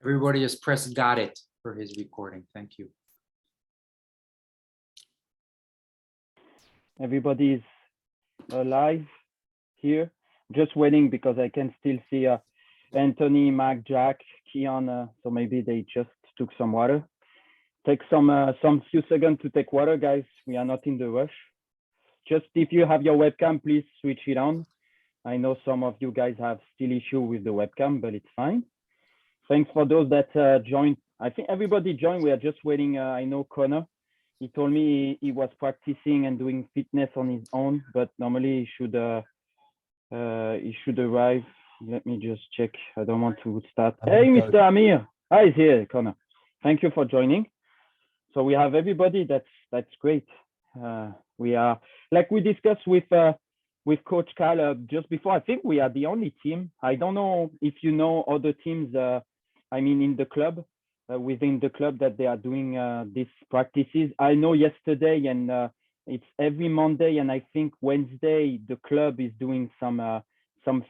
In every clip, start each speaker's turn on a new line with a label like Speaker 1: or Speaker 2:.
Speaker 1: Everybody has pressed got it for his recording. Thank you.
Speaker 2: Everybody is live here. Just waiting because I can still see Anthony, Mac, Jack, Keon. So maybe they just took some water. Take some few seconds to take water, guys. We are not in the rush. Just if you have your webcam, please switch it on. I know some of you guys have still issue with the webcam, but it's fine. Thanks for those that joined. I think everybody joined. We are just waiting. I know Connor. He told me he was practicing and doing fitness on his own, but normally he should arrive. Let me just check. I don't want to start. Hey, Mr. Amir. Hi, he's here, Connor. Thank you for joining. So we have everybody. That's great. We are, like we discussed with Coach Cal just before. I think we are the only team. I don't know if you know other teams. I mean, in the club. Within the club that they are doing these practices. I know yesterday and it's every Monday and I think Wednesday the club is doing some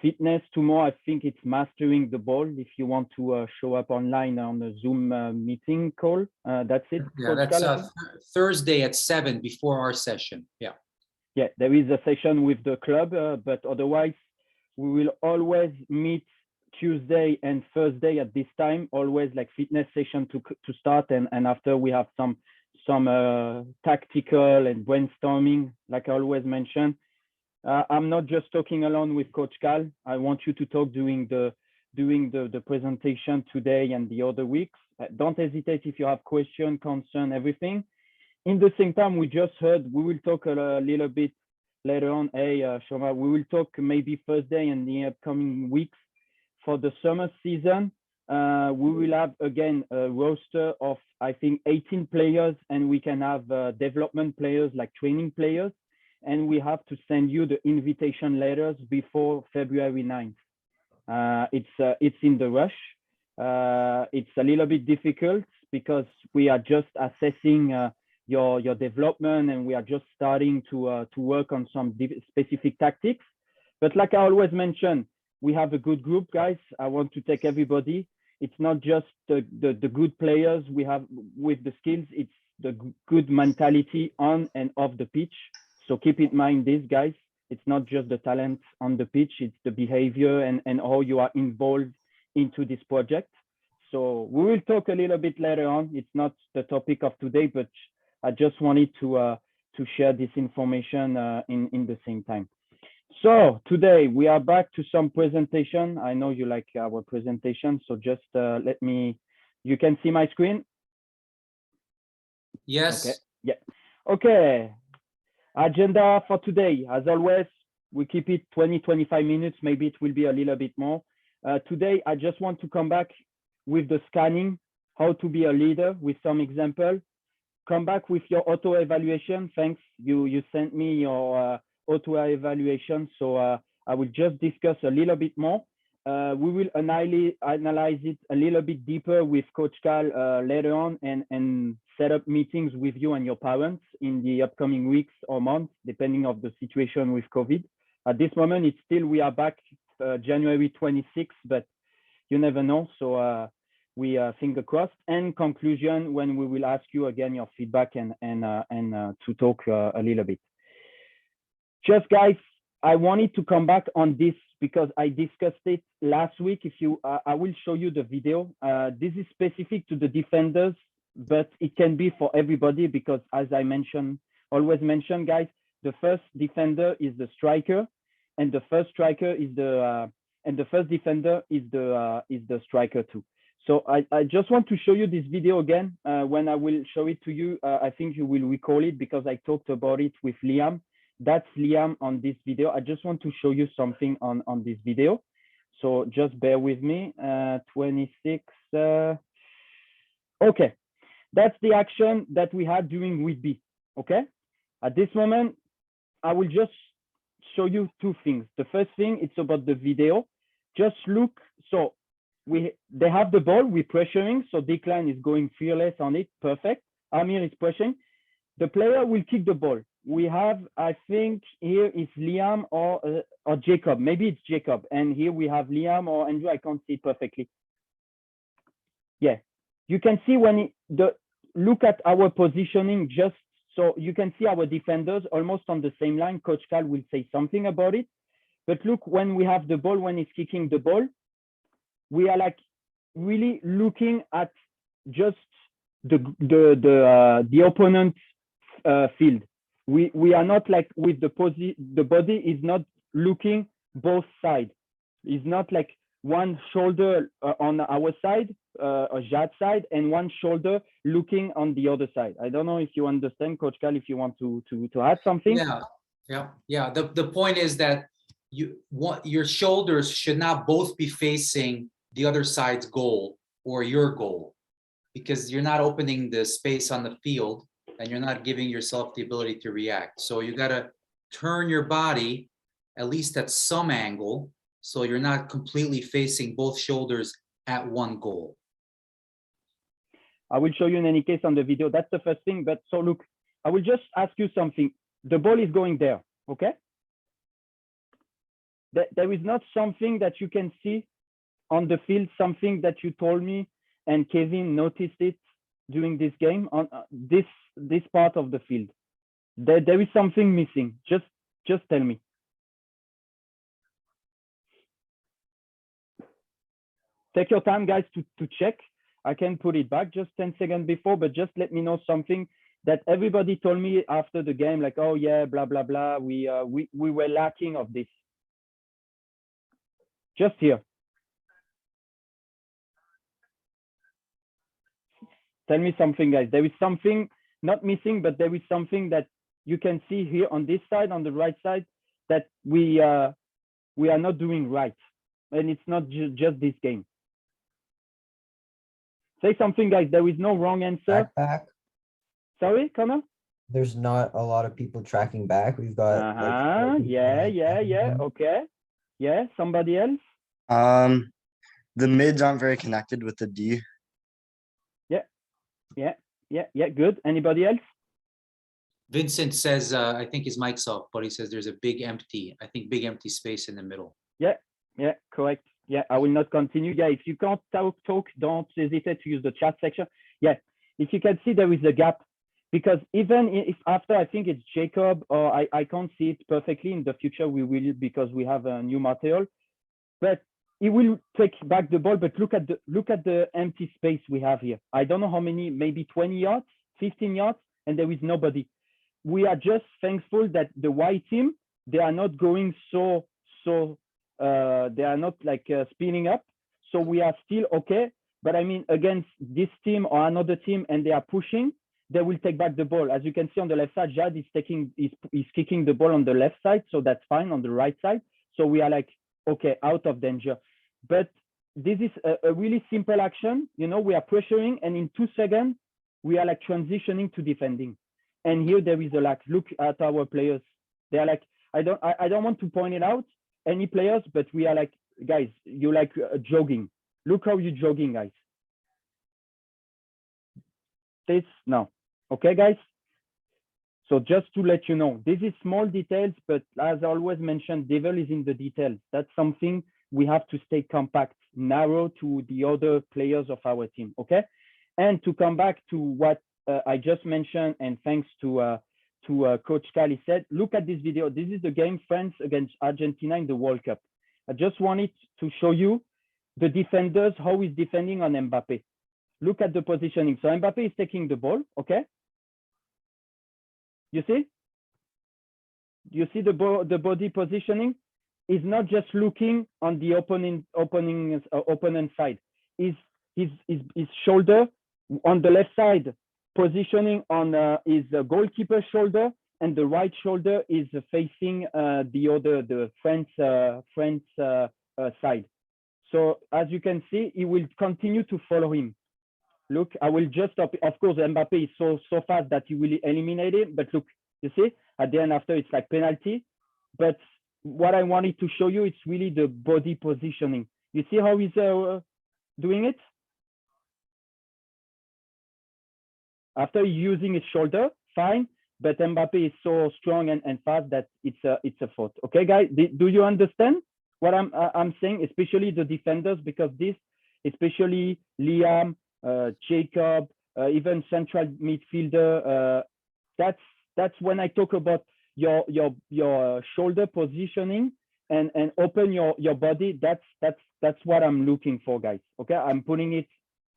Speaker 2: fitness. Tomorrow I think it's mastering the ball. If you want to show up online on a Zoom meeting call, that's it.
Speaker 1: Yeah, that's Thursday at 7 before our session. Yeah.
Speaker 2: Yeah, there is a session with the club, but otherwise we will always meet Tuesday and Thursday at this time, always like fitness session to start, and after we have some tactical and brainstorming, like I always mention. I'm not just talking alone with Coach Cal. I want you to talk during the presentation today and the other weeks. Don't hesitate if you have question, concern, everything. In the same time, we just heard, we will talk a little bit later on. Hey, Shoma, we will talk maybe Thursday and the upcoming weeks. For the summer season, we will have again a roster of I think 18 players, and we can have development players like training players, and we have to send you the invitation letters before February 9th. It's in the rush. It's a little bit difficult because we are just assessing your development, and we are just starting to work on some specific tactics. But like I always mention, we have a good group, guys. I want to take everybody. It's not just the good players we have with the skills, it's the good mentality on and off the pitch. So keep in mind this, guys. It's not just the talent on the pitch, it's the behavior and how you are involved into this project. So we will talk a little bit later on. It's not the topic of today, but I just wanted to share this information in the same time. So today we are back to some presentation. I know you like our presentation, so just let me, you can see my screen?
Speaker 1: Yes.
Speaker 2: Okay. Yeah. Okay. Agenda for today, as always, we keep it 20-25 minutes. Maybe it will be a little bit more. Today, I just want to come back with the scanning, how to be a leader with some example. Come back with your auto evaluation. Thanks. You sent me your auto evaluation, so I will just discuss a little bit more. We will analyze it a little bit deeper with Coach Cal later on, and set up meetings with you and your parents in the upcoming weeks or months, depending on the situation with COVID. At this moment, it's still, we are back January 26th, but you never know. So we finger crossed. And conclusion, when we will ask you again your feedback and to talk a little bit. Just guys, I wanted to come back on this because I discussed it last week. If you, I will show you the video. This is specific to the defenders, but it can be for everybody because, as I mentioned, always mention, guys, the first defender is the striker, and the first striker is the and the first defender is the striker too. So I just want to show you this video again. When I will show it to you, I think you will recall it because I talked about it with Liam. That's Liam on this video. I just want to show you something on this video. So just bear with me. 26. Okay, that's the action that we had during week B. Okay, at this moment, I will just show you two things. The first thing, it's about the video. Just look. So they have the ball. We're pressuring. So Declan is going fearless on it. Perfect. Amir is pushing. The player will kick the ball. We have, I think here is Liam or Jacob. Maybe it's Jacob. And here we have Liam or Andrew. I can't see it perfectly. Yeah, you can see when look at our positioning, just so you can see our defenders almost on the same line. Coach Cal will say something about it. But look, when we have the ball, when he's kicking the ball, we are like really looking at just the opponent field. We are not like with the body is not looking both sides. It's not like one shoulder on our side, Jad side, and one shoulder looking on the other side. I don't know if you understand, Coach Cal, if you want to add something.
Speaker 1: Yeah. The point is that your shoulders should not both be facing the other side's goal or your goal, because you're not opening the space on the field and you're not giving yourself the ability to react. So you got to turn your body at least at some angle, so you're not completely facing both shoulders at one goal.
Speaker 2: I will show you in any case on the video. That's the first thing. But so look, I will just ask you something. The ball is going there, okay? There is not something that you can see on the field, something that you told me and Kevin noticed it during this game on this part of the field. There is something missing. Just tell me. Take your time, guys, to check. I can put it back just 10 seconds before, but just let me know something that everybody told me after the game, like, oh yeah, blah, blah, blah. We were lacking of this. Just here. Tell me something, guys. There is something not missing, but there is something that you can see here on this side, on the right side, that we are not doing right. And it's not just this game. Say something, guys. There is no wrong answer.
Speaker 3: Back.
Speaker 2: Sorry, Connor?
Speaker 3: There's not a lot of people tracking back. We've got
Speaker 2: Yeah. Okay. Yeah, somebody else?
Speaker 4: The mids aren't very connected with the D.
Speaker 2: Yeah, good. Anybody else?
Speaker 1: Vincent says, I think his mic's off, but he says there's a big empty space in the middle.
Speaker 2: Yeah, correct. Yeah, I will not continue. Yeah, if you can't talk, don't hesitate to use the chat section. Yeah, if you can see there is a gap, because even if after, I think it's Jacob, or I can't see it perfectly. In the future we will, because we have a new material, but he will take back the ball. But look at the empty space we have here. I don't know how many, maybe 20 yards, 15 yards, and there is nobody. We are just thankful that the white team, they are not going they are not like spinning up, so we are still okay. But I mean, against this team or another team, and they are pushing, they will take back the ball. As you can see on the left side, Jad is kicking the ball on the left side, so that's fine. On the right side, so we are like, okay, out of danger. But this is a really simple action. You know, we are pressuring, and in 2 seconds we are like transitioning to defending. And here there is a lack. Look at our players. They are like, I don't want to point it out any players, but we are like, guys, you like jogging. Look how you're jogging, guys. This now, okay, guys. So just to let you know, this is small details, but as I always mentioned, devil is in the details. That's something we have to stay compact, narrow to the other players of our team, okay? And to come back to what I just mentioned, and thanks to Coach Cali said, look at this video. This is the game France against Argentina in the World Cup. I just wanted to show you the defenders, how he's defending on Mbappe. Look at the positioning. So Mbappe is taking the ball, okay? You see? You see the body positioning? Is not just looking on the opponent side. His shoulder on the left side, positioning on his goalkeeper shoulder, and the right shoulder is facing the French side. So as you can see, he will continue to follow him. Look, I will just stop. Of course, Mbappe is so fast that he will eliminate him. But look, you see, at the end after, it's like penalty. But what I wanted to show you, it's really the body positioning. You see how he's doing it? After using his shoulder, fine. But Mbappe is so strong and fast that it's a fault. Okay, guys, do you understand what I'm saying? Especially the defenders, because this, especially Liam, Jacob, even central midfielder. That's when I talk about your shoulder positioning and open your body. That's what I'm looking for, guys. Okay, I'm putting it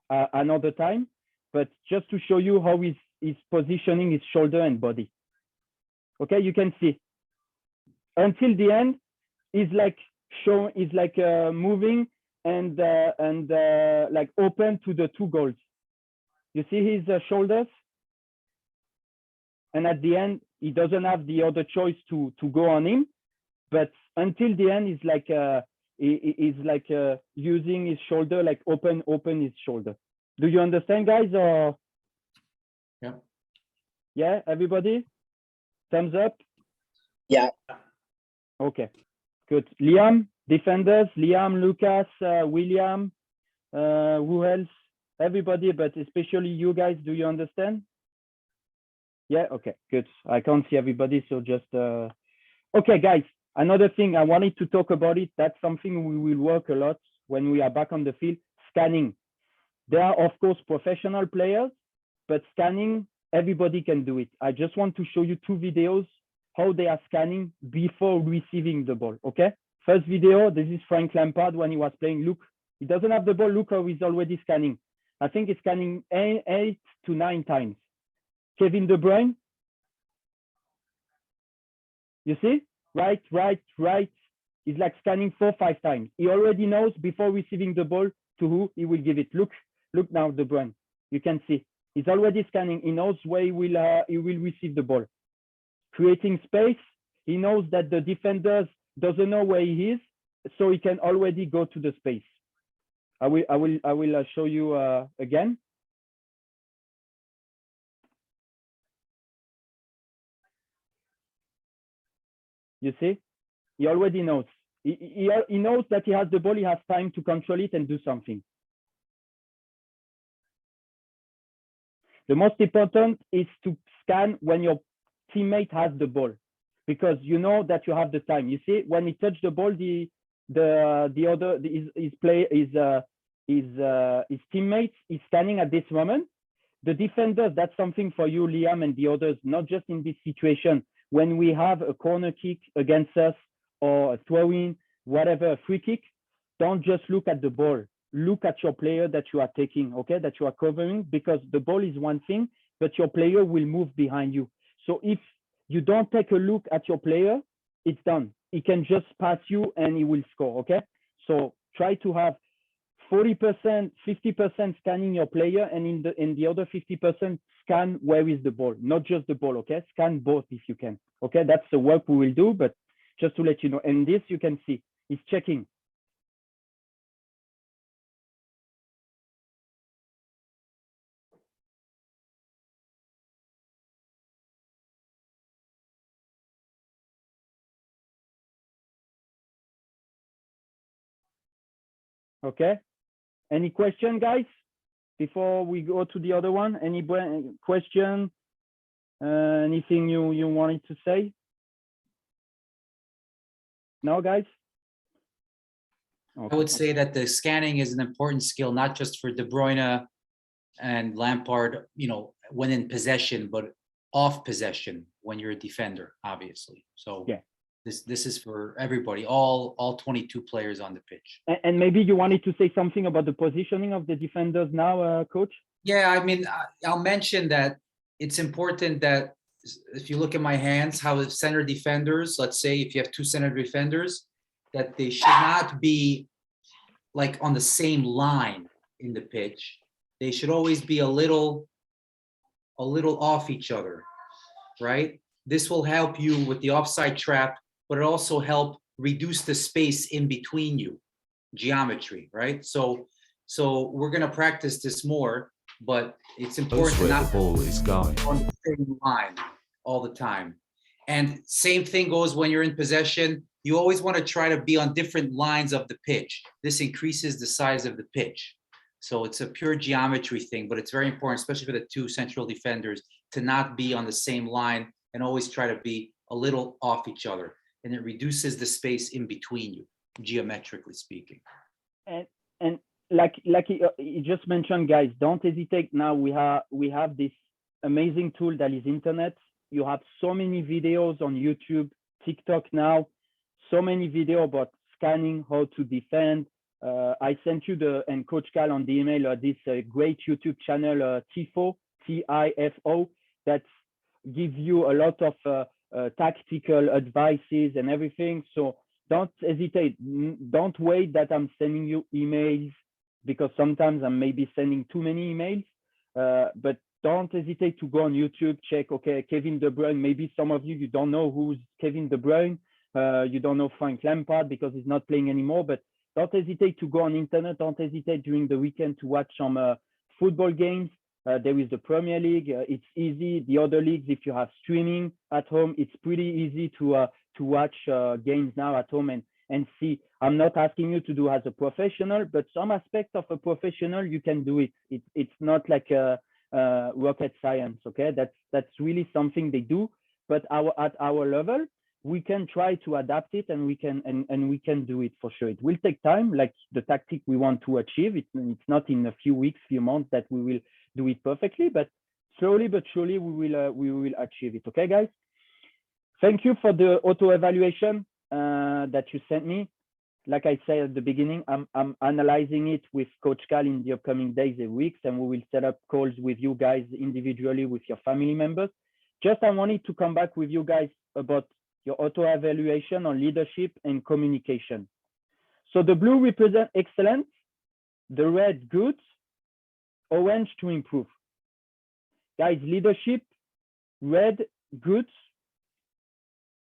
Speaker 2: another time, but just to show you how he's positioning his shoulder and body. Okay, you can see until the end is like moving and like open to the two goals. You see his shoulders, and at the end he doesn't have the other choice to go on him, but until the end he's like using his shoulder, like open his shoulder. Do you understand, guys? Or yeah, everybody, thumbs up.
Speaker 5: Yeah.
Speaker 2: Okay, good. Liam, defenders, Liam, Lucas, William, who else? Everybody, but especially you guys, do you understand? Yeah, okay, good. I can't see everybody, so just, okay, guys, another thing I wanted to talk about it, that's something we will work a lot when we are back on the field, scanning. There are, of course, professional players, but scanning, everybody can do it. I just want to show you two videos how they are scanning before receiving the ball, okay? First video, this is Frank Lampard when he was playing. Look, he doesn't have the ball. Look how he's already scanning. I think he's scanning 8 to 9 times. Kevin De Bruyne, you see? Right. He's like scanning 4 or 5 times. He already knows before receiving the ball to who he will give it. Look now, De Bruyne. You can see he's already scanning. He knows where he will receive the ball. Creating space. He knows that the defenders doesn't know where he is, so he can already go to the space. I will show you again. You see, he already knows. He knows that he has the ball. He has time to control it and do something. The most important is to scan when your teammate has the ball, because you know that you have the time. You see, when he touched the ball, his teammates is scanning at this moment. The defenders, that's something for you, Liam, and the others, not just in this situation. When we have a corner kick against us or a throw-in, whatever, a free kick, don't just look at the ball. Look at your player that you are taking, okay, that you are covering, because the ball is one thing, but your player will move behind you. So if you don't take a look at your player, it's done. He can just pass you and he will score, okay? So try to have 40%, 50% scanning your player, and in the other 50% scan where is the ball, not just the ball, okay? Scan both if you can, okay? That's the work we will do, but just to let you know. And this you can see, he's checking. Okay, any question, guys, before we go to the other one? Any question? Anything you wanted to say? No, guys? Okay.
Speaker 1: I would say that the scanning is an important skill, not just for De Bruyne and Lampard, when in possession, but off possession when you're a defender, obviously. So yeah, this is for everybody, all 22 players on the pitch.
Speaker 2: And maybe you wanted to say something about the positioning of the defenders now, Coach?
Speaker 1: Yeah, I mean, I'll mention that it's important that if you look at my hands, how the center defenders, let's say if you have 2 center defenders, that they should not be like on the same line in the pitch. They should always be a little off each other, right? This will help you with the offside trap, but it also help reduce the space in between you, geometry, right? So we're gonna practice this more, but it's important to not
Speaker 6: the ball is going
Speaker 1: on the same line all the time. And same thing goes when you're in possession. You always want to try to be on different lines of the pitch. This increases the size of the pitch. So it's a pure geometry thing, but it's very important, especially for the 2 central defenders, to not be on the same line and always try to be a little off each other. And it reduces the space in between you, geometrically speaking.
Speaker 2: And like he just mentioned, guys, don't hesitate. Now we have this amazing tool that is internet. You have so many videos on YouTube, TikTok now, so many videos about scanning, how to defend. I sent you and Coach Cal on the email this great YouTube channel, TIFO, TIFO, that gives you a lot of tactical advices and everything. So don't hesitate. Don't wait that I'm sending you emails, because sometimes I'm maybe sending too many emails. But don't hesitate to go on YouTube, check, okay, Kevin De Bruyne. Maybe some of you don't know who's Kevin De Bruyne. You don't know Frank Lampard because he's not playing anymore, but don't hesitate to go on internet. Don't hesitate during the weekend to watch some football games. There is the Premier League. It's easy. The other leagues, if you have streaming at home, it's pretty easy to watch games now at home and see. I'm not asking you to do as a professional, but some aspects of a professional, you can do it. It's not like a rocket science, okay? That's really something they do. But at our level, we can try to adapt it, and we can do it for sure. It will take time, like the tactic we want to achieve. It's not in a few weeks, few months that we will do it perfectly, but slowly but surely we will achieve it. Okay, guys. Thank you for the auto evaluation that you sent me. Like I said at the beginning, I'm analyzing it with Coach Cal in the upcoming days and weeks, and we will set up calls with you guys individually with your family members. Just I wanted to come back with you guys about your auto evaluation on leadership and communication. So the blue represent excellence, the red good, orange to improve. Guys, leadership, red good.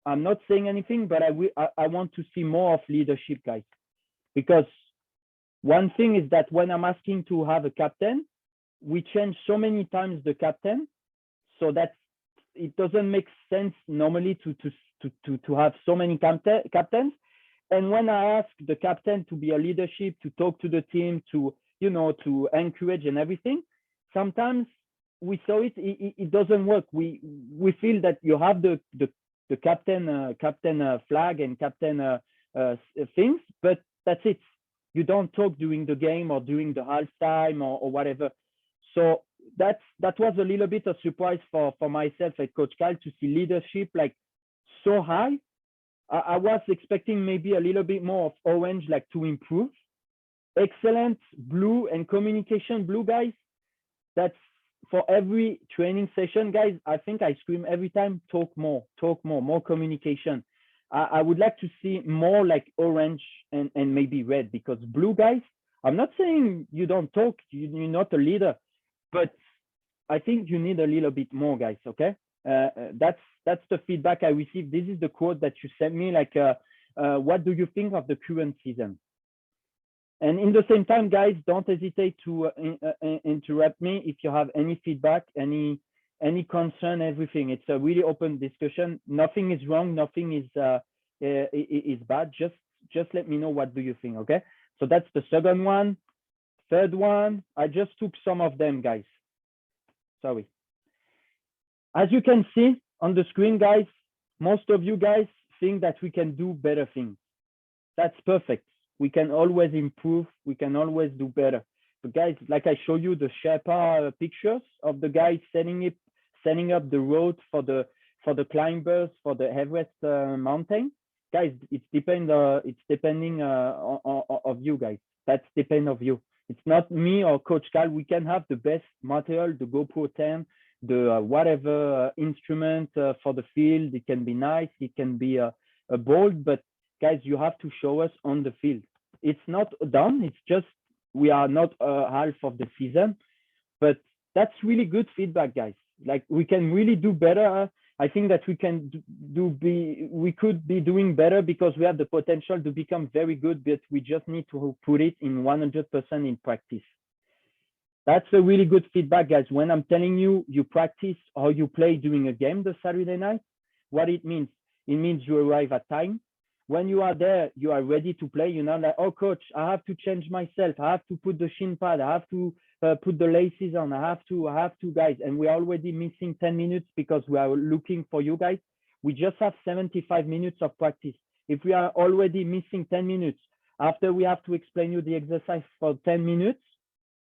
Speaker 2: I'm not saying anything, but I want to see more of leadership, guys, because one thing is that when I'm asking to have a captain, we change so many times the captain, so that it doesn't make sense normally to have so many captains. And when I ask the captain to be a leadership, to talk to the team, to encourage and everything, sometimes we saw it doesn't work. We feel that you have the captain flag and captain things, but that's it. You don't talk during the game or during the halftime or whatever. So that was a little bit of surprise for myself at Coach Cal to see leadership like so high. I was expecting maybe a little bit more of orange, like to improve. Excellent blue, and communication blue, guys. That's for every training session, guys. I think I scream every time, talk more, more communication. I would like to see more like orange and maybe red, because blue, guys, I'm not saying you don't talk, you're not a leader, but I think you need a little bit more, guys, okay? That's the feedback I received. This is the quote that you sent me, like, what do you think of the current season? And in the same time, guys, don't hesitate to interrupt me if you have any feedback, any concern, everything. It's a really open discussion. Nothing is wrong. Nothing is bad. Just let me know, what do you think, okay? So that's the second one. Third one, I just took some of them, guys. Sorry. As you can see on the screen, guys, most of you guys think that we can do better things. That's perfect. We can always improve. We can always do better. But guys, like I show you the Sherpa pictures of the guys setting up the road for the climbers for the Everest mountain. Guys, it's depending of you guys. That's depend of you. It's not me or Coach Cal. We can have the best material, the GoPro 10, the whatever instrument for the field. It can be nice. It can be a bold, but guys, you have to show us on the field. It's not done. It's just we are not half of the season, but that's really good feedback, guys. Like, we can really do better. I think that we can we could be doing better, because we have the potential to become very good, but we just need to put it in 100% in practice. That's a really good feedback, guys. When I'm telling you, you practice how you play during a game the Saturday night, what it means you arrive at time. When you are there, you are ready to play. You're not like, oh, coach, I have to change myself. I have to put the shin pad. I have to put the laces on. I have to, guys. And we're already missing 10 minutes because we are looking for you guys. We just have 75 minutes of practice. If we are already missing 10 minutes, After we have to explain you the exercise for 10 minutes,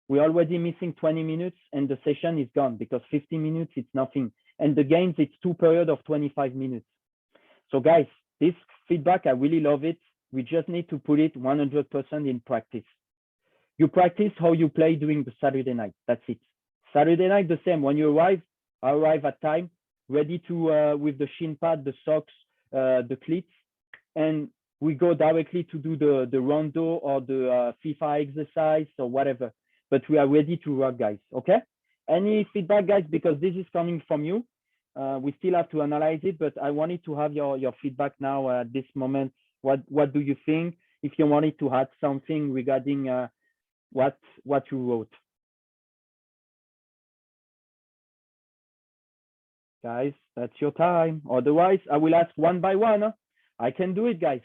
Speaker 2: we're already missing 20 minutes and the session is gone because 50 minutes, it's nothing. And the games, it's 2 periods of 25 minutes. So guys, this feedback, I really love it. We just need to put it 100% in practice. You practice how you play during the Saturday night. That's it. Saturday night, the same. When you arrive, I arrive at time, ready to, with the shin pad, the socks, the cleats, and we go directly to do the rondo or the FIFA exercise or whatever. But we are ready to work, guys, okay? Any feedback, guys, because this is coming from you. We still have to analyze it, but I wanted to have your feedback now at this moment. What do you think? If you wanted to add something regarding what you wrote. Guys, that's your time. Otherwise, I will ask one by one. Huh? I can do it, guys.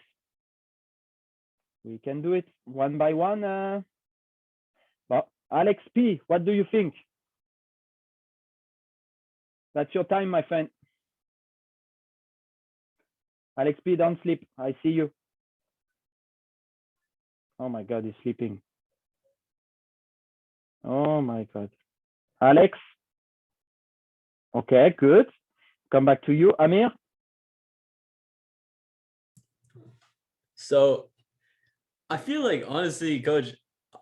Speaker 2: We can do it one by one. Well, Alex P, what do you think? That's your time, my friend. Alex P, don't sleep. I see you. Oh my God, he's sleeping. Oh my God. Alex? Okay, good. Come back to you, Amir.
Speaker 5: So I feel like, honestly, coach,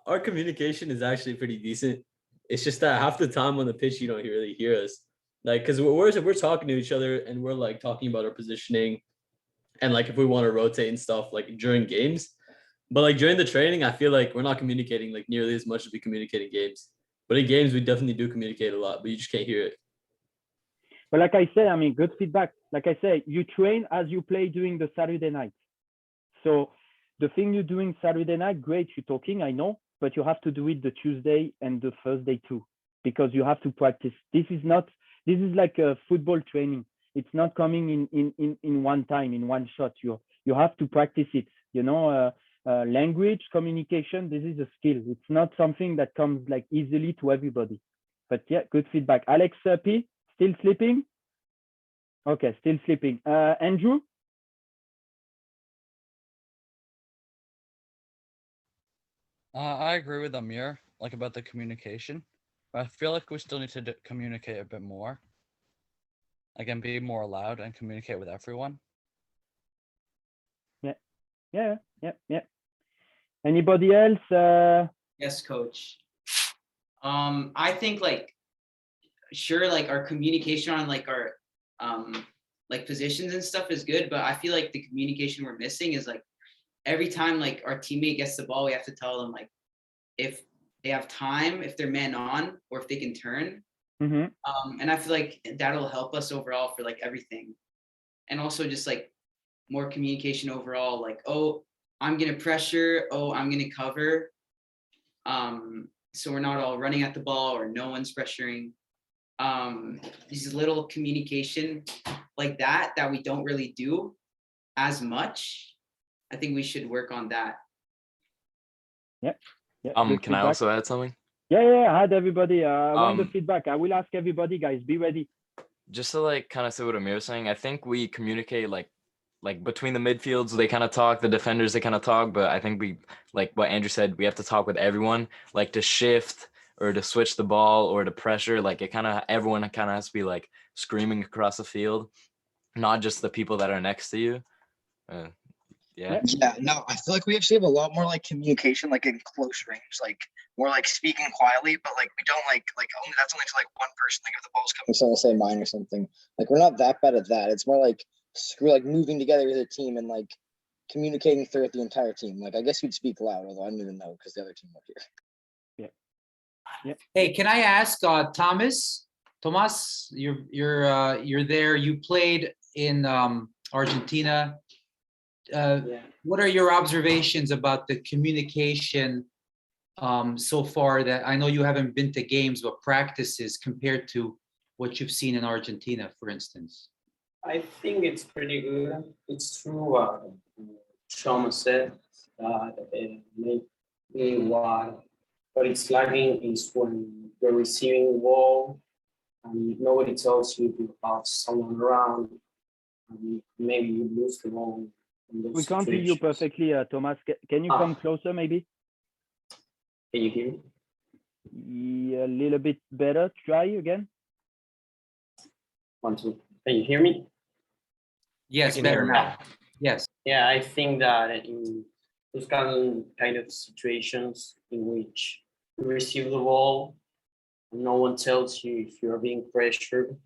Speaker 5: our communication is actually pretty decent. It's just that half the time on the pitch, you don't really hear us. Like, because we're talking to each other and we're like talking about our positioning and like if we want to rotate and stuff like during games. But like during the training, I feel like we're not communicating like nearly as much as we communicate in games. But in games, we definitely do communicate a lot, but you just can't hear it.
Speaker 2: But like I said, I mean, good feedback. Like I said, you train as you play during the Saturday night. So the thing you're doing Saturday night, great, you're talking, I know, but you have to do it the Tuesday and the Thursday too, because you have to practice. This is like a football training. It's not coming in one time, in one shot. You have to practice it, you know, language, communication, this is a skill. It's not something that comes like easily to everybody. But yeah, good feedback. Alex P, still sleeping? Okay, still sleeping. Andrew?
Speaker 6: I agree with Amir, like about the communication. But I feel like we still need to communicate a bit more. Like, and be more loud and communicate with everyone.
Speaker 2: Yeah. Anybody else?
Speaker 7: Yes, coach. I think like, sure, like our communication on like our like positions and stuff is good, but I feel like the communication we're missing is like every time like our teammate gets the ball, we have to tell them like if they have time, if they're man on, or if they can turn. And I feel like that'll help us overall for like everything. And also just like more communication overall, like, oh, I'm gonna pressure, oh, I'm gonna cover. So we're not all running at the ball or no one's pressuring. These little communication like that we don't really do as much. I think we should work on that.
Speaker 2: Yeah,
Speaker 8: Can
Speaker 2: feedback.
Speaker 8: I also add something?
Speaker 2: Yeah, I had everybody. I want the feedback. I will ask everybody, guys. Be ready.
Speaker 8: Just to like kind of say what Amir was saying, I think we communicate like between the midfields, they kind of talk, the defenders, they kind of talk, but I think we, like what Andrew said, we have to talk with everyone, like to shift or to switch the ball or to pressure, like everyone kind of has to be like screaming across the field, not just the people that are next to you. Yeah,
Speaker 4: no, I feel like we actually have a lot more like communication, like in close range, like more like speaking quietly, but like we don't like only that's only to like one person. Like if the ball's coming to the same line or something, like we're not that bad at that. It's more like we're like moving together as a team and like communicating throughout the entire team. Like I guess we'd speak loud, although I don't even know because the other team were here.
Speaker 2: Yeah.
Speaker 1: Hey, can I ask Thomas, you're there, you played in Argentina. What are your observations about the communication so far? That I know you haven't been to games, but practices compared to what you've seen in Argentina, for instance?
Speaker 9: I think it's pretty good. It's true. Shama said that maybe what it's lacking is when you're receiving the ball and nobody tells you to have someone around, and maybe you lose the ball in those
Speaker 2: We can't hear you
Speaker 9: situations.
Speaker 2: perfectly, Thomas. Can you come closer, maybe?
Speaker 9: Can you hear me?
Speaker 2: Yeah, a little bit better. Try again.
Speaker 9: 1, 2. Can you hear me?
Speaker 1: Yes,
Speaker 8: can
Speaker 1: better
Speaker 8: hear
Speaker 1: now. Yes.
Speaker 9: Yeah, I think that in those kind of situations in which you receive the ball, no one tells you if you're being pressured,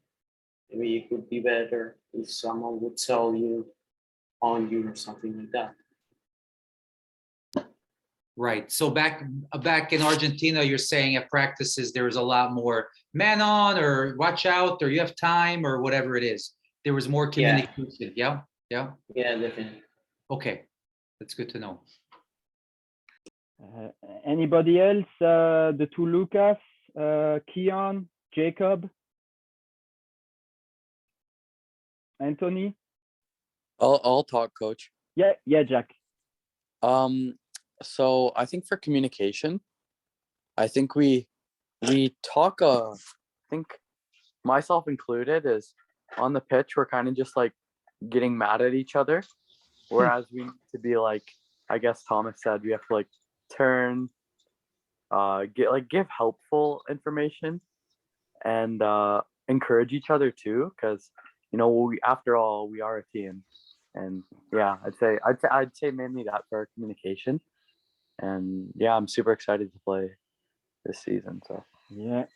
Speaker 9: maybe it could be better if someone would tell you on you or something like that.
Speaker 1: Right. So back in Argentina, you're saying at practices there was a lot more man on or watch out or you have time or whatever it is. There was more
Speaker 9: Yeah.
Speaker 1: communication. Yeah. Yeah.
Speaker 9: Yeah, definitely.
Speaker 1: Okay. That's good to know.
Speaker 2: Anybody else? The two Lucas, Keon, Jacob, Anthony.
Speaker 10: I'll talk, coach.
Speaker 2: Yeah, Jack.
Speaker 10: So I think for communication, I think we talk I think myself included is on the pitch we're kind of just like getting mad at each other. Whereas we need to be like, I guess Thomas said, we have to like turn, give helpful information and encourage each other too, because after all we are a team. And yeah, I'd say mainly that for our communication. And yeah, I'm super excited to play this season. So
Speaker 2: Yeah.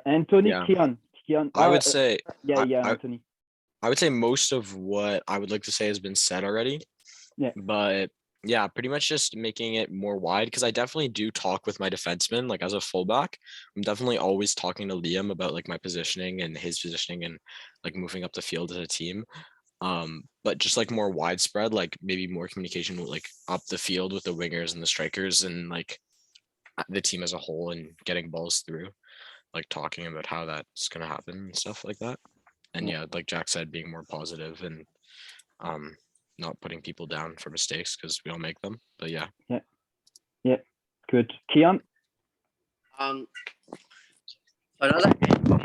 Speaker 2: Anthony,
Speaker 11: Yeah.
Speaker 2: Keon.
Speaker 11: I would say
Speaker 2: Yeah,
Speaker 11: I
Speaker 2: Anthony.
Speaker 11: I would say most of what I would like to say has been said already.
Speaker 2: Yeah.
Speaker 11: But yeah, pretty much just making it more wide because I definitely do talk with my defenseman, like as a fullback. I'm definitely always talking to Liam about like my positioning and his positioning and like moving up the field as a team. But just like more widespread, like maybe more communication with like up the field with the wingers and the strikers and like the team as a whole and getting balls through, like talking about how that's gonna happen and stuff like that. And yeah, like Jack said, being more positive and not putting people down for mistakes because we all make them. But yeah.
Speaker 2: Yeah. Good. Keon.
Speaker 12: Another thing we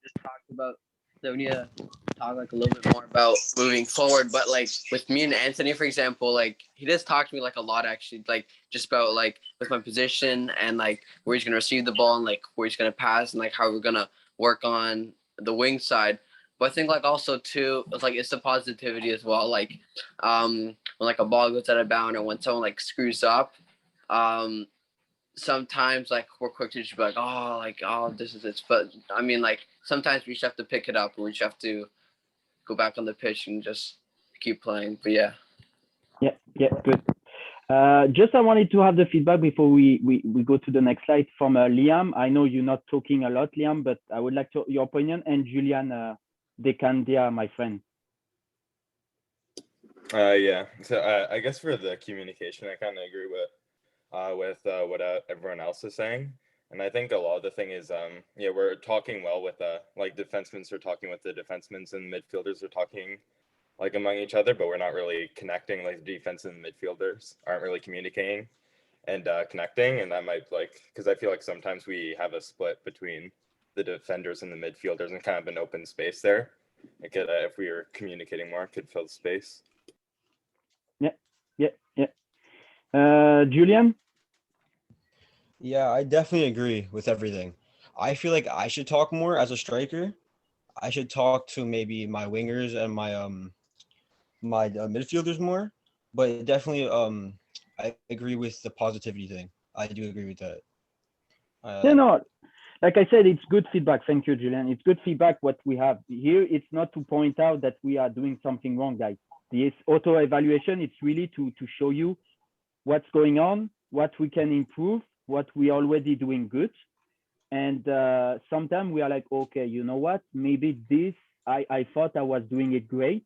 Speaker 12: just talked about that we need to talk like a little bit more about moving forward. But like with me and Anthony, for example, like he does talk to me like a lot actually, like just about like with my position and like where he's gonna receive the ball and like where he's gonna pass and like how we're gonna work on the wing side. But I think like also too, it's the positivity as well. Like when like a ball goes out of bounds or when someone like screws up, sometimes like we're quick to just be like, oh, this is it. But I mean, like sometimes we just have to pick it up and we just have to go back on the pitch and just keep playing. But yeah.
Speaker 2: Yeah, good. Just I wanted to have the feedback before we go to the next slide from Liam. I know you're not talking a lot, Liam, but I would like your opinion, and Julian Decandia, my friend.
Speaker 13: Yeah. So I guess for the communication, I kind of agree with what everyone else is saying. And I think a lot of the thing is, we're talking well with like defensemen are talking with the defensemen and midfielders are talking like among each other, but we're not really connecting. Like the defense and midfielders aren't really communicating and connecting. And that might because I feel like sometimes we have a split between the defenders and the midfielders and kind of an open space there. It could, if we were communicating more, it could fill the space.
Speaker 2: Yeah. Julian?
Speaker 14: Yeah, I definitely agree with everything. I feel like I should talk more as a striker. I should talk to maybe my wingers and my midfielders more. But definitely, I agree with the positivity thing. I do agree with that.
Speaker 2: No. Like I said, it's good feedback. Thank you, Julian. It's good feedback what we have here. It's not to point out that we are doing something wrong, guys. This auto evaluation, it's really to show you what's going on, what we can improve, what we are already doing good. And sometimes we are like, okay, you know what? Maybe this, I thought I was doing it great.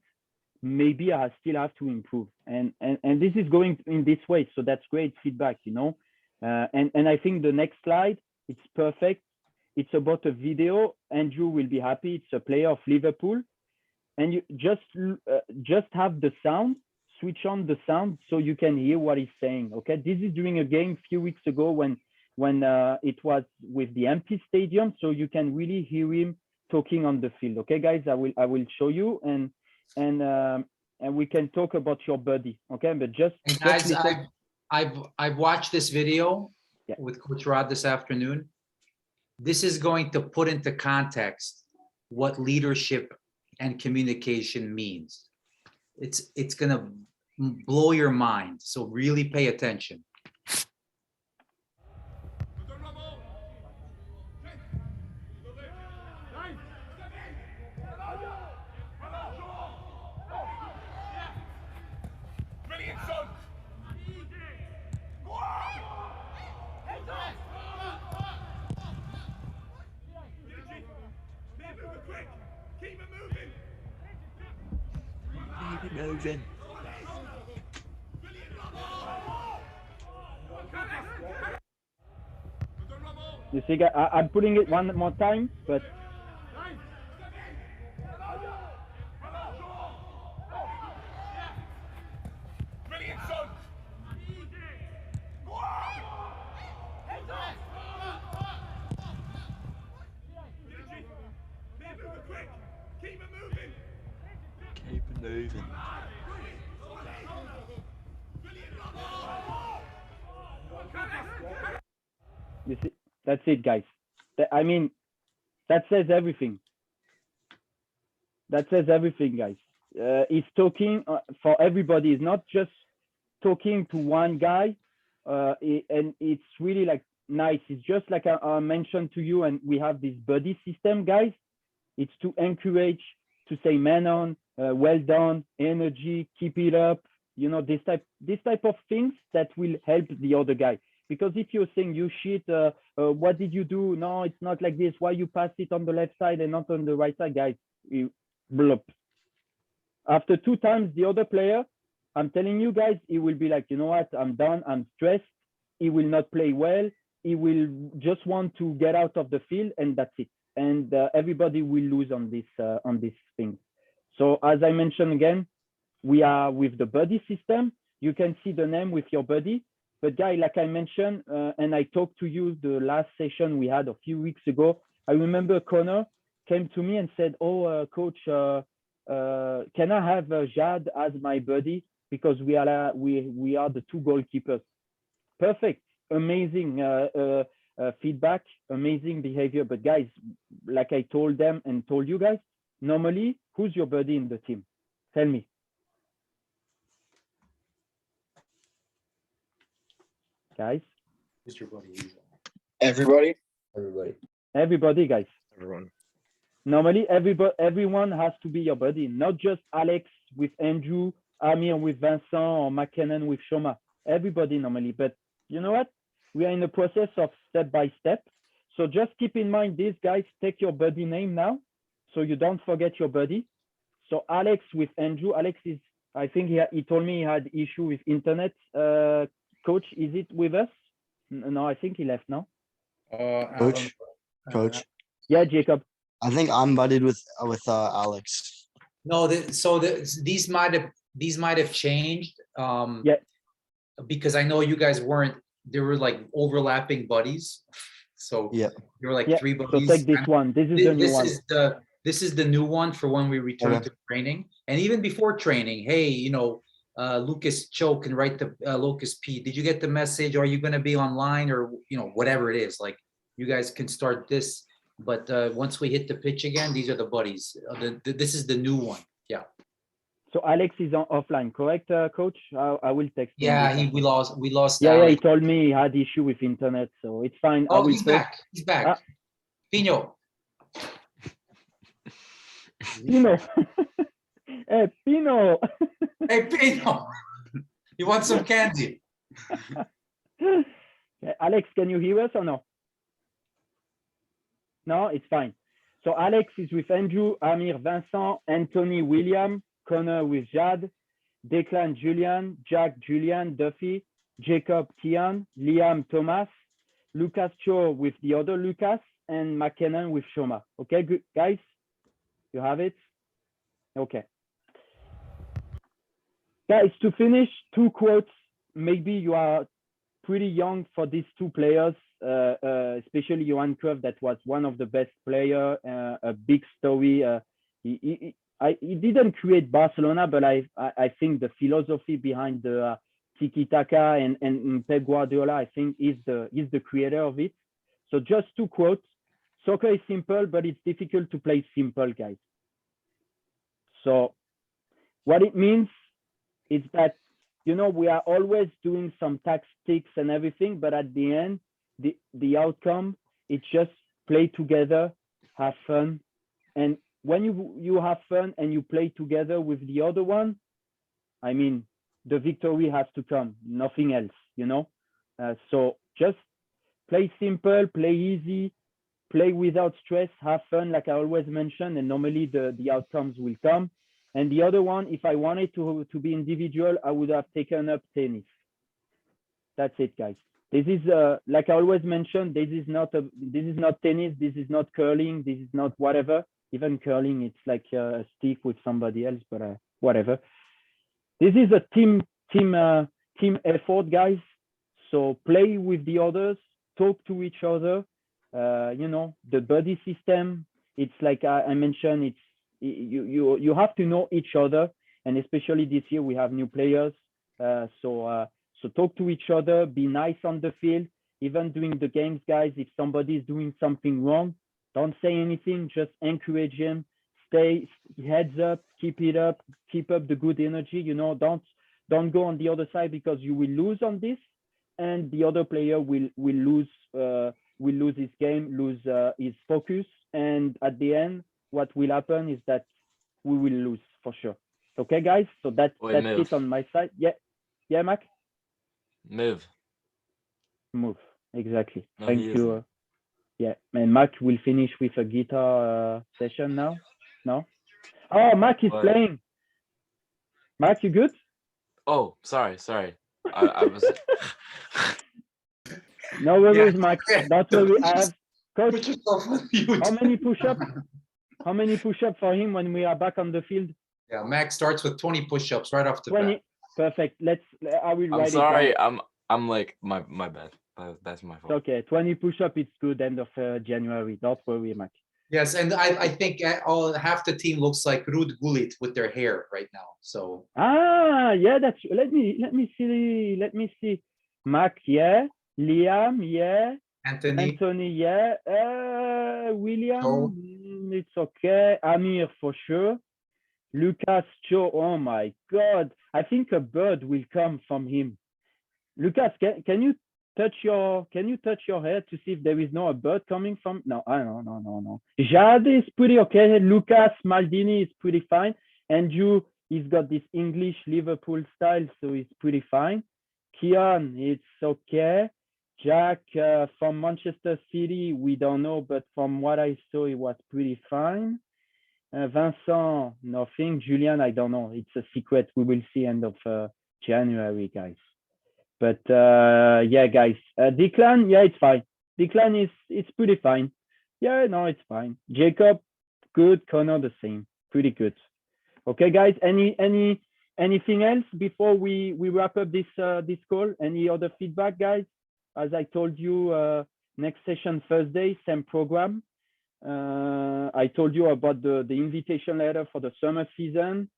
Speaker 2: Maybe I still have to improve. And this is going in this way. So that's great feedback, And I think the next slide, it's perfect. It's about a video. Andrew will be happy. It's a player of Liverpool. And you just have the sound, switch on the sound so you can hear what he's saying. Okay, this is during a game a few weeks ago when it was with the empty stadium, so you can really hear him talking on the field. Okay, guys, I will show you and and we can talk about your buddy. Okay, but just
Speaker 1: And guys,
Speaker 2: listen.
Speaker 1: I've watched this video
Speaker 2: Yeah.
Speaker 1: with Coach Rod this afternoon. This is going to put into context what leadership and communication means. It's gonna blow your mind. So really pay attention.
Speaker 2: You see, guys, I'm putting it one more time, but you see, that's it, guys. I mean, that says everything. That says everything, guys. He's talking for everybody. He's not just talking to one guy, and it's really like nice. It's just like I mentioned to you, and we have this buddy system, guys. It's to encourage, to say, man on, well done, energy, keep it up. You know, this type of things that will help the other guy. Because if you're saying you shit, what did you do? No, it's not like this. Why you passed it on the left side and not on the right side, guys? Blup. After 2 times, the other player, I'm telling you guys, he will be like, you know what? I'm done. I'm stressed. He will not play well. He will just want to get out of the field, and that's it. And everybody will lose on this thing. So as I mentioned again, we are with the buddy system. You can see the name with your buddy. But guy, like I mentioned, and I talked to you the last session we had a few weeks ago, I remember Connor came to me and said, oh, coach, can I have Jad as my buddy? Because we are the 2 goalkeepers. Perfect, amazing feedback, amazing behavior. But guys, like I told them and told you guys, normally, who's your buddy in the team? Tell me. Guys,
Speaker 1: Who's your buddy?
Speaker 4: Everybody.
Speaker 2: Everybody, guys.
Speaker 11: Everyone.
Speaker 2: Normally, everyone has to be your buddy, not just Alex with Andrew, Amir with Vincent, or McKinnon with Shoma. Everybody normally. But you know what? We are in the process of step by step. So just keep in mind this, guys. Take your buddy name now, so you don't forget your buddy. So Alex with Andrew. Alex is, I think he told me he had issue with internet. Coach, is it with us? No, I think he left now.
Speaker 15: Coach.
Speaker 2: Yeah, Jacob.
Speaker 15: I think I'm buddied with Alex.
Speaker 1: No, these might have changed.
Speaker 2: Yeah.
Speaker 1: Because I know you guys weren't. There were like overlapping buddies. So
Speaker 15: yeah,
Speaker 1: there were like
Speaker 2: Yeah,
Speaker 1: 3
Speaker 2: so
Speaker 1: buddies.
Speaker 2: take this one. This is the new one.
Speaker 1: This is the new one for when we return
Speaker 15: Okay.
Speaker 1: to training. And even before training, hey, you know, Lucas Cho can write the Locus P. Did you get the message? Are you going to be online, or you know, whatever it is? Like, you guys can start this. But once we hit the pitch again, these are the buddies. This is the new one. Yeah.
Speaker 2: So Alex is offline, correct, Coach? I will text him.
Speaker 1: Yeah, we lost.
Speaker 2: Yeah,
Speaker 1: Alex.
Speaker 2: he told me he had issue with internet, so it's fine. I
Speaker 1: Oh,
Speaker 2: will
Speaker 1: he's
Speaker 2: talk.
Speaker 1: back. He's back. Pino.
Speaker 2: Pino. Hey, Pino.
Speaker 1: Hey, Pino. You want some candy?
Speaker 2: Alex, can you hear us or no? No, it's fine. So Alex is with Andrew, Amir, Vincent, Anthony, William, Connor with Jad, Declan, Julian, Jack, Julian, Duffy, Jacob, Kian, Liam, Thomas, Lucas Cho with the other Lucas, and McKinnon with Shoma. Okay, good guys, you have it? Okay. Guys, to finish, 2 quotes. Maybe you are pretty young for these 2 players, especially Johan Cruyff, that was one of the best player, a big story. he didn't create Barcelona, but I think the philosophy behind the Tiki Taka and Pep Guardiola, I think he's the creator of it. So just 2 quotes: "Soccer is simple, but it's difficult to play simple, guys." So what it means is that, we are always doing some tactics and everything, but at the end, the outcome, it's just play together, have fun. And when you have fun and you play together with the other one, I mean, the victory has to come, nothing else, so just play simple, play easy, play without stress, have fun, like I always mention, and normally the outcomes will come. And the other one, if I wanted to be individual, I would have taken up tennis. That's it, guys. This is like I always mention, this is not tennis, this is not curling, this is not whatever. Even curling, it's like a stick with somebody else, but whatever. This is a team effort, guys. So play with the others, talk to each other. The buddy system. It's like I mentioned. It's you have to know each other, and especially this year we have new players. So talk to each other. Be nice on the field. Even during the games, guys. If somebody is doing something wrong, don't say anything. Just encourage him. Stay heads up. Keep it up. Keep up the good energy. Don't go on the other side, because you will lose on this, and the other player will lose his game, lose his focus, and at the end, what will happen is that we will lose for sure. Okay, guys. So that's it on my side. Yeah, Mac.
Speaker 8: Move.
Speaker 2: Exactly.
Speaker 8: No,
Speaker 2: Thank
Speaker 8: he
Speaker 2: you.
Speaker 8: isn't.
Speaker 2: Yeah, and Mac will finish with a guitar session now. No? Oh, Mac is
Speaker 8: What?
Speaker 2: playing. Mac, you good?
Speaker 8: Oh, sorry. I was.
Speaker 2: No worries,
Speaker 1: Yeah.
Speaker 2: Mac. That's what we have. Coach,
Speaker 1: Put yourself on mute.
Speaker 2: how many push-ups? How many push-ups for him when we are back on the field?
Speaker 1: Yeah, Max starts with 20 push-ups right off the
Speaker 2: 20.
Speaker 1: bat.
Speaker 2: Perfect. I will
Speaker 8: I'm
Speaker 2: write
Speaker 8: sorry.
Speaker 2: it down.
Speaker 8: I'm like my bad. That's my
Speaker 2: It's
Speaker 8: fault.
Speaker 2: okay. 20 push-up. It's good. End of January. Don't worry, Mac.
Speaker 1: Yes, and I think half the team looks like Ruud Gullit with their hair right now. So
Speaker 2: Yeah, that's. Let me see. Mac, yeah. Liam, yeah. Anthony, yeah. William,
Speaker 1: Joe.
Speaker 2: it's okay. Amir, for sure. Lucas, Joe, oh my God. I think a bird will come from him. Lucas, can you touch your head to see if there is a bird coming from? No. Jade is pretty okay. Lucas Maldini is pretty fine. Andrew, he's got this English Liverpool style, so he's pretty fine. Kian, it's okay. Jack from Manchester City, we don't know, but from what I saw, he was pretty fine. Vincent, nothing. Julian, I don't know. It's a secret. We will see end of January, guys. But yeah, guys. Declan, yeah, it's fine. Declan it's pretty fine. Yeah, no, it's fine. Jacob, good. Connor, the same. Pretty good. Okay, guys. Anything else before we wrap up this call? Any other feedback, guys? As I told you, next session Thursday, same program. I told you about the invitation letter for the summer season.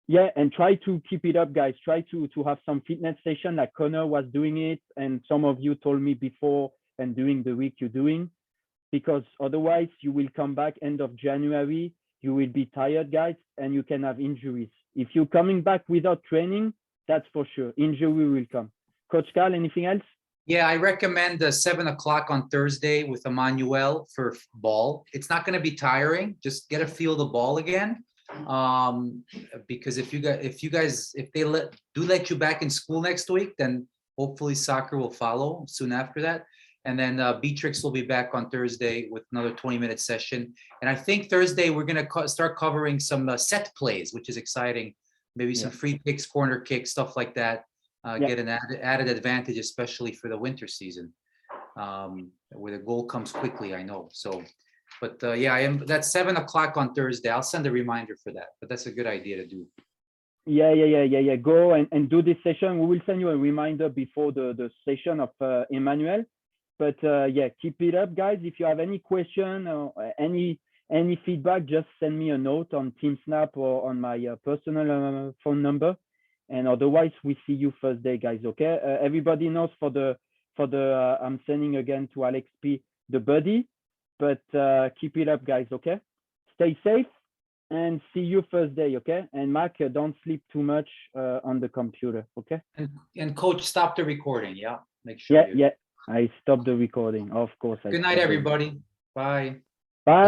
Speaker 2: Yeah, and try to keep it up, guys. Try to have some fitness session like Connor was doing it, and some of you told me before and during the week you're doing, because otherwise you will come back end of January, you will be tired, guys, and you can have injuries. If you're coming back without training, that's for sure. Injury will come. Coach Carl, anything else?
Speaker 1: Yeah, I recommend 7 o'clock on Thursday with Emmanuel for ball. It's not going to be tiring. Just get a feel of the ball again. Because if they let you back in school next week, then hopefully soccer will follow soon after that. And then Beatrix will be back on Thursday with another 20-minute session. And I think Thursday we're going to start covering some set plays, which is exciting. Maybe some free kicks, corner kicks, stuff like that. Get an added advantage, especially for the winter season, where the goal comes quickly, I know. So, but yeah, that's 7 o'clock on Thursday. I'll send a reminder for that, but that's a good idea to do.
Speaker 2: Yeah. Go and do this session. We will send you a reminder before the session of Emmanuel. But yeah, keep it up, guys. If you have any question or any Any feedback, just send me a note on TeamSnap or on my personal phone number. And otherwise, we see you Thursday, guys. Okay. Everybody knows for the I'm sending again to Alex P the buddy, but keep it up, guys. Okay. Stay safe and see you Thursday. Okay. And Mac, don't sleep too much on the computer. Okay.
Speaker 1: And coach, stop the recording. Yeah. Make sure.
Speaker 2: Yeah. I stopped the recording. Of course.
Speaker 1: Good night, everybody. Bye.